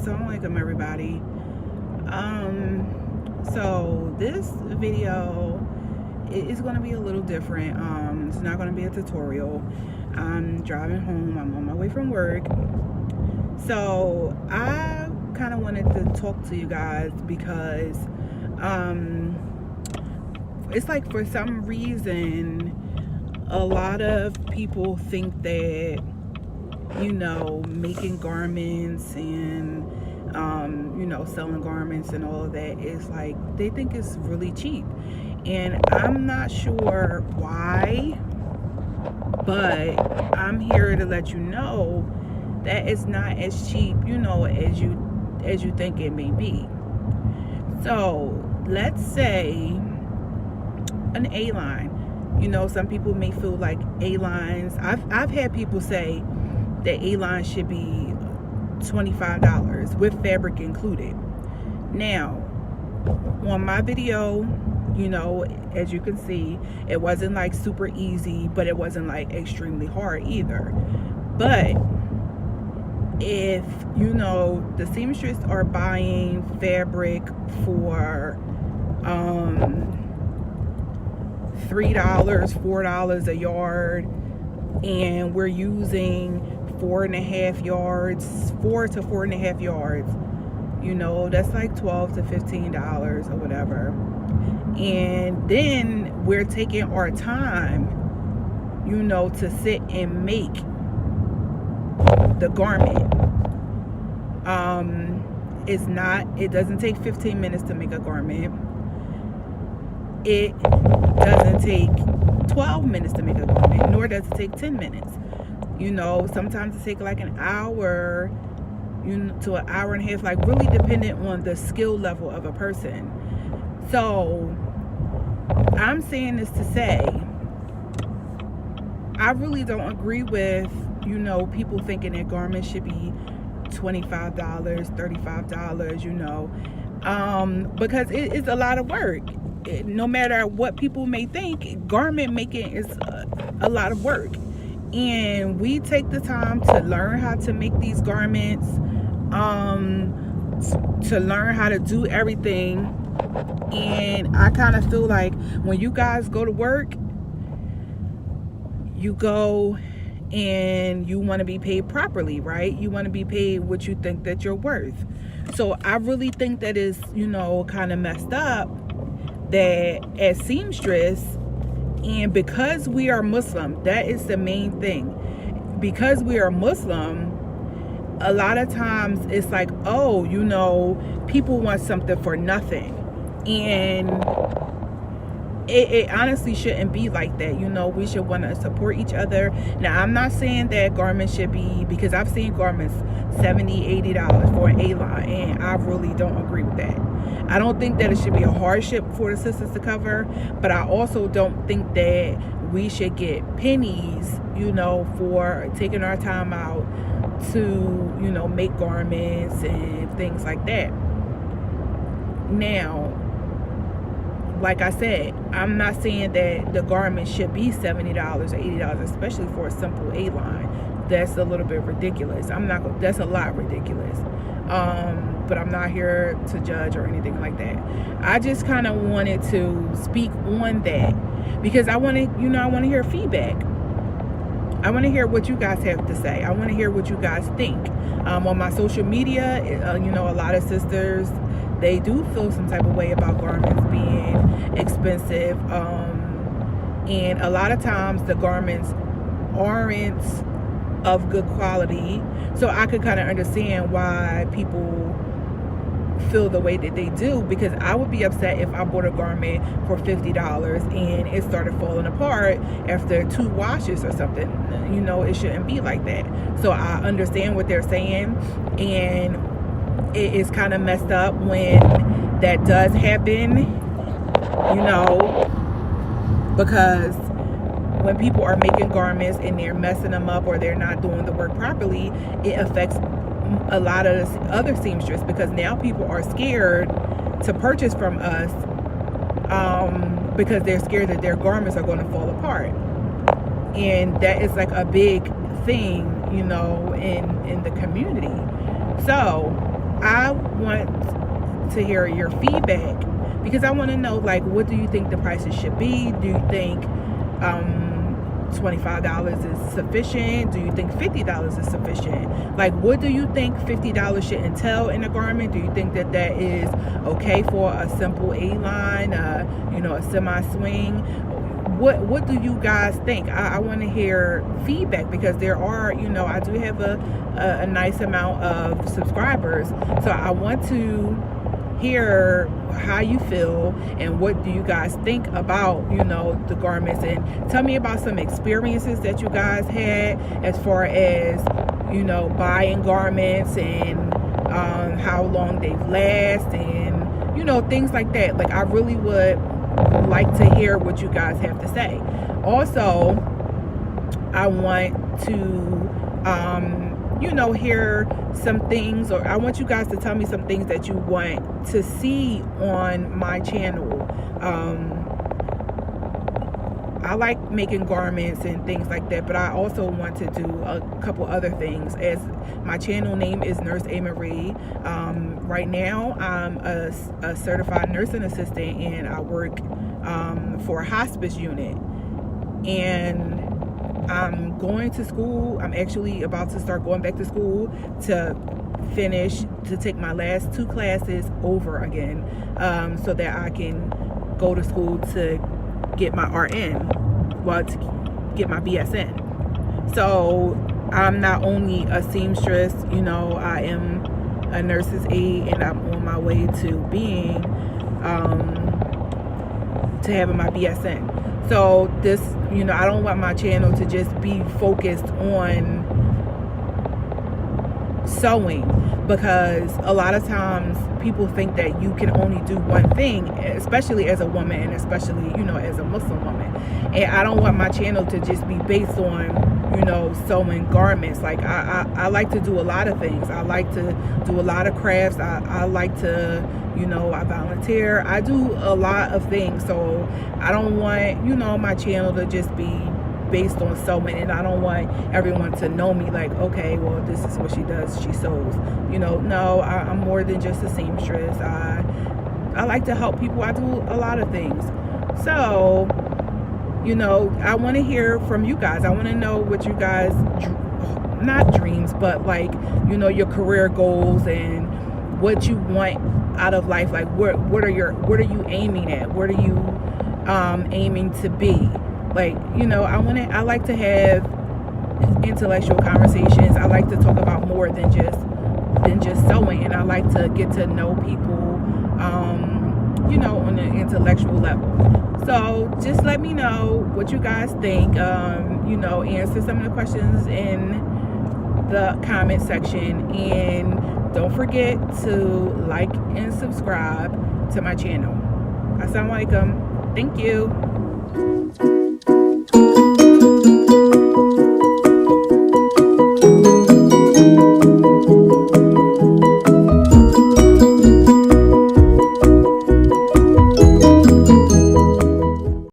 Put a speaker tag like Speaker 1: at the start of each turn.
Speaker 1: Assalamu alaikum, everybody. So this video is going to be a little different. It's not going to be a tutorial. I'm driving home. I'm on my way from work. So I kind of wanted to talk to you guys because it's like for some reason a lot of people think that, you know, making garments and selling garments and all of that is like, they think it's really cheap, and I'm not sure why, but I'm here to let you know that it's not as cheap, as you think it may be. So let's say an A-line. Some people may feel like A-lines, I've had people say that A-line should be $25 with fabric included. Now, on my video, as you can see, it wasn't like super easy, but it wasn't like extremely hard either. But if the seamstress are buying fabric for $3, $4 a yard, and we're using 4 to 4.5 yards, that's like $12 to $15 or whatever. And then we're taking our time, to sit and make the garment. It doesn't take 15 minutes to make a garment. It doesn't take 12 minutes to make a garment, nor does it take 10 minutes. Sometimes it takes like an hour, to an hour and a half, like really dependent on the skill level of a person. So I'm saying this to say, I really don't agree with, people thinking that garments should be $25, $35, because it's a lot of work. No matter what people may think, garment making is a lot of work. And we take the time to learn how to make these garments, to learn how to do everything. And I kind of feel like when you guys go to work, you go and you want to be paid properly, right? You want to be paid what you think that you're worth. So I really think that is, kind of messed up that as seamstress, and because we are Muslim, that is the main thing. Because we are Muslim, a lot of times it's like, people want something for nothing. And it honestly shouldn't be like that. We should want to support each other. Now, I'm not saying that garments should be, because I've seen garments $70, $80 for an A-line, and I really don't agree with that. I don't think that it should be a hardship for the sisters to cover, but I also don't think that we should get pennies, for taking our time out to, make garments and things like that. Now, like I said, I'm not saying that the garment should be $70 or $80, especially for a simple A-line. That's a little bit ridiculous. That's a lot ridiculous. But I'm not here to judge or anything like that. I just kind of wanted to speak on that because I want to hear feedback. I want to hear what you guys have to say. I want to hear what you guys think. On my social media, a lot of sisters, they do feel some type of way about garments being expensive. And a lot of times the garments aren't of good quality. So I could kind of understand why people feel the way that they do, because I would be upset if I bought a garment for $50 and it started falling apart after 2 washes or something. It shouldn't be like that. So I understand what they're saying, and it is kind of messed up when that does happen, because when people are making garments and they're messing them up or they're not doing the work properly, it affects a lot of other seamstress, because now people are scared to purchase from us because they're scared that their garments are going to fall apart. And that is like a big thing, in the community. So I want to hear your feedback, because I want to know, like, what do you think the prices should be? Do you think $25 is sufficient? Do you think $50 is sufficient? Like, what do you think $50 should entail in a garment? Do you think that that is okay for a simple A-line, a semi-swing? What do you guys think? I want to hear feedback, because there are, I do have a nice amount of subscribers, so I want to hear how you feel and what do you guys think about the garments, and tell me about some experiences that you guys had as far as buying garments, and how long they've lasted, and things like that. Like, I really would like to hear what you guys have to say. Also, I want to hear some things, or I want you guys to tell me some things that you want to see on my channel. I like making garments and things like that, but I also want to do a couple other things, as my channel name is Nurse A. Marie. Right now, I'm a certified nursing assistant, and I work for a hospice unit, and I'm going to school. I'm actually about to start going back to school to take my last 2 classes over again, so that I can go to school to get my RN, to get my BSN. So I'm not only a seamstress, I am a nurse's aide, and I'm on my way to being to having my BSN. So this, I don't want my channel to just be focused on sewing, because a lot of times people think that you can only do one thing, especially as a woman, and especially as a Muslim woman. And I don't want my channel to just be based on sewing garments. Like, I like to do a lot of things. I like to do a lot of crafts. I like to I volunteer. I do a lot of things. So I don't want my channel to just be based on sewing, and I don't want everyone to know me like, okay, well, this is what she does, she sews. No, I'm more than just a seamstress. I like to help people. I do a lot of things. So I want to hear from you guys. I want to know what you guys, not dreams, but like your career goals, and what you want out of life. Like, what are you aiming at? What are you aiming to be? Like, I like to have intellectual conversations. I like to talk about more than just sewing, and I like to get to know people, on an intellectual level. So just let me know what you guys think. Answer some of the questions in the comment section, and don't forget to like and subscribe to my channel. Assalamu alaikum. Thank you.